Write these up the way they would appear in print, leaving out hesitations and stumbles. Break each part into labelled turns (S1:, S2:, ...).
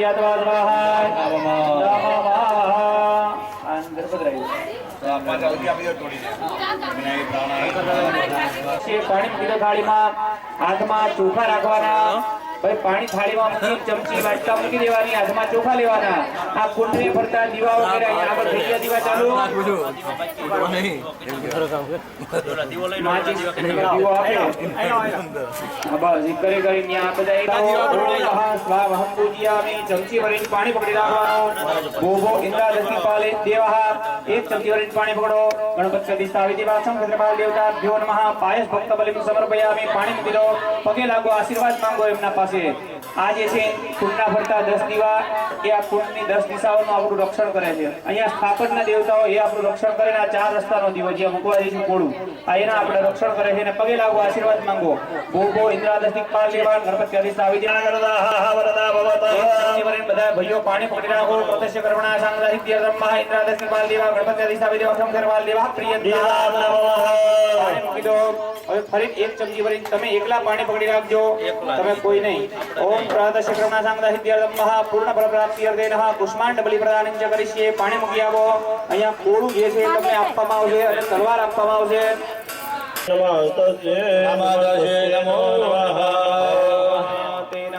S1: ज्ञात्वा स्वाहा पानी पीधो थाली में हाथ में चोखा राखवाना भाई पानी थाली में मूकी चमची वाटका मूकी देवानी हाथ में चोखा लेवाना आ कुंडली फरता दीवा वगैरह यहाँ पर થઈ ગયા दीवा चालू माची दीवा આપે બસ ઈ કરે કરી ન્યા બધા સ્વાહા હમ પૂજ્યામિ ચમચી ભરીને પાણી પકડી રાખવાનો ભોગો ઇન્દ્રાદતિ પાલે દેવઃ एक चमची भरीने पाणी पकड़ो गणपति दिशावी दिवासम क्षेत्रपाल देवता भ्यो नमः पायस भक्त बलिम समर्पयामि पाणी मूकी दो पगे लागो आशीर्वाद मांगो एमना पासे आज छे कुंडना फरता 10 दीवा ए आ कुंडनी 10 दिशाओનું આપણું રક્ષણ કરે છે અહીંયા સ્થાપનના દેવતાઓ એ આપણું રક્ષણ કરે ને આ ચાર રસ્તાનો દીવો જે મૂકવા દે કોળું આ એના આપણે રક્ષણ કરે છે ને પગે લાગો આશીર્વાદ માંગો ભોગો ઇન્દ્રાદતિ પાલ દેવાન ગણપતિ દિશાવી દિના કરતા હા વરદા ભવતા જીવન બધા ભાઈઓ પાણી પકડી રાખો પ્રત્યક્ષ કર્મણા સાંગદાહિક ધર્મમાં ઇન્દ્રાદતિ પાલ દેવા गणपति दिशावी देवखम करवाल देवा प्रिय पानी मूकी दो હવે ફરી એક ચમચી ભરીને તમે એકલા પાણી પકડી રાખજો તમે કોઈ નહીં ઓમ પ્રદર્શ કર્મણા સાંગદા સિદ્ધ્યર્થમ મહા પૂર્ણ ફળ પ્રાપ્તિ અર્થેનઃ પુષ્માંડ બલિ પ્રદાનં ચ કરીએ પાણી મૂકી આવો અહીંયા કોળું જે છે તમને આપવામાં આવશે અને તલવાર આપવામાં આવશે નમસ્તે નમો નમઃ તેનઃ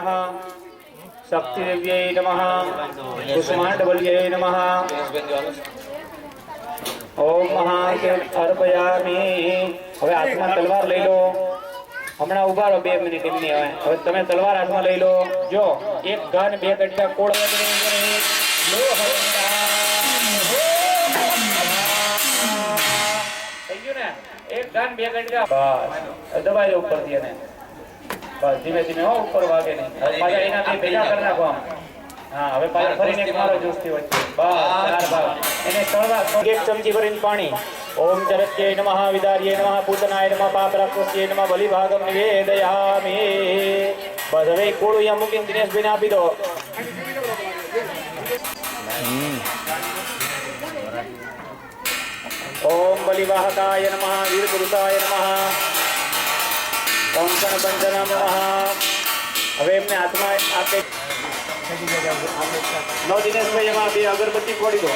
S1: શક્તિ દેવ્યે નમઃ પુષ્માંડ બલ્યે નમઃ ओम महादेव अर्पयामि હવે હાથમાં તલવાર લઈ લો હમણાં ઉભા રહો 2 મિનિટ એમની હવે તમે તલવાર હાથમાં લઈ લો જો એક ઘન બે કટકા કોળ લો થઈ ગયું ને એક ઘન બે કટકા બસ દબાઈ દો ઉપરથી એને બસ ધીમે ધીમે હો ઉપર વાગે નહીં પાછા એના બે ભેગા કરી નાખો हां હવે પાછા ફરીને એક મારો જોસ્તી વચ્ચે બસ ચાર ભાગ એને તળવા એક ચમચી ભરીને પાણી ओम चरत्ये नमः विदार्ये नमः पूतनाय नमः पापराक्षस्ये नमः बलिभागम निवेदयामि बस હવે કોળું અહીંયા મૂકીને દિનેશભાઈને આપી દો ओम बलिवाहकाय नमः वीरपुरुषाय नमः कंकण पंचन नमः હવે એમને હાથમાં આપે नो दिनेशભાઈ એમાં બે અગરબત્તી ફોડી દો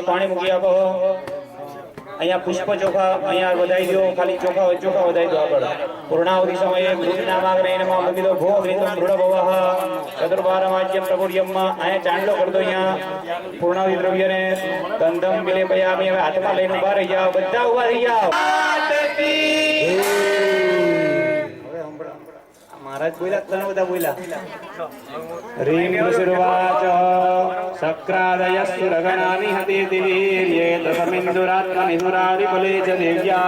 S1: पानी मूकी आपो अहींया पुष्प चोखा अहींया वधाई दो खाली चोखा वधाई दो આગળ પૂર્ણાવધિ સમયે ગુરુનામાગ્રહે નમઃ મૂકી દો ભો ગ્રીતમ દૃઢભવઃ ચતુર્વારમાજ્યમ પ્રભુર્યમ્મા અહીંયા ચાંદલો કરી દો અહીંયા પૂર્ણાવધિ દ્રવ્યને ગંધમ વિલેપયામિ હવે હાથમાં લઈને ઊભા રહી જાઓ બધા ઊભા થઈ જાઓ महाराज बोला तन बदा बोला ह्रीं ऋषिर्वाच शक्रादयस्सुरगणानि हते दिवीर्ये तस्मिन्दुरात्मनिधुरादिकुले च देव्या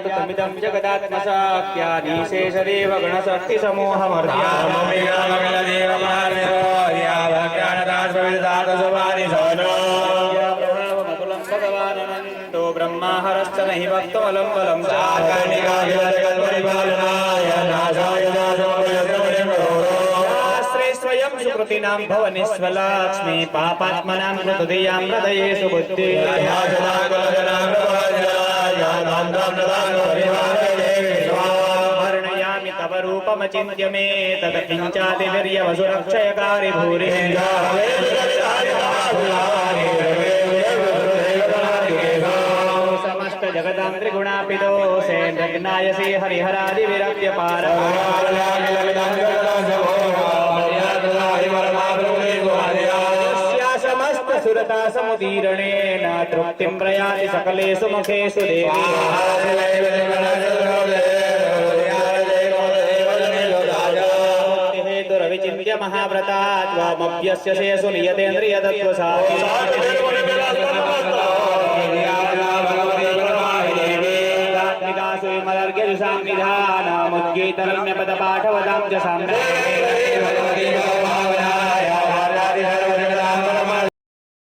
S1: तमिदं जगदात्मशाक्यानीशेषदेव गणशक्तिसमूहमर्त्या ब्रह्मा हरश्च नहि भक्तमलं बलं शास्त्रे स्वयं सुकृतिनां भवनिस्वलाक्ष्मी पापात्मनां कृतधियां हृदयेषु बुद्धि वर्णयामि तव रूपमचिन्त्य मे तत् किञ्चातिवीर्यवसुरक्षयकारि भूरिः सम्यग्नायसे हरिहरादि विरप्य पार समस्त सुरता समुदीरणेन तृप्तिं प्रयाति सकलेषु मुखेषु देवी हेतुरविचिन्त्य महाव्रतात्वमभ्यस्य शेषु नियतेन्द्रियतत्त्वसा मलर्घ्यजुषां निधानमुद्गीतरम्यपदपाठवदां च साम्राज्ञ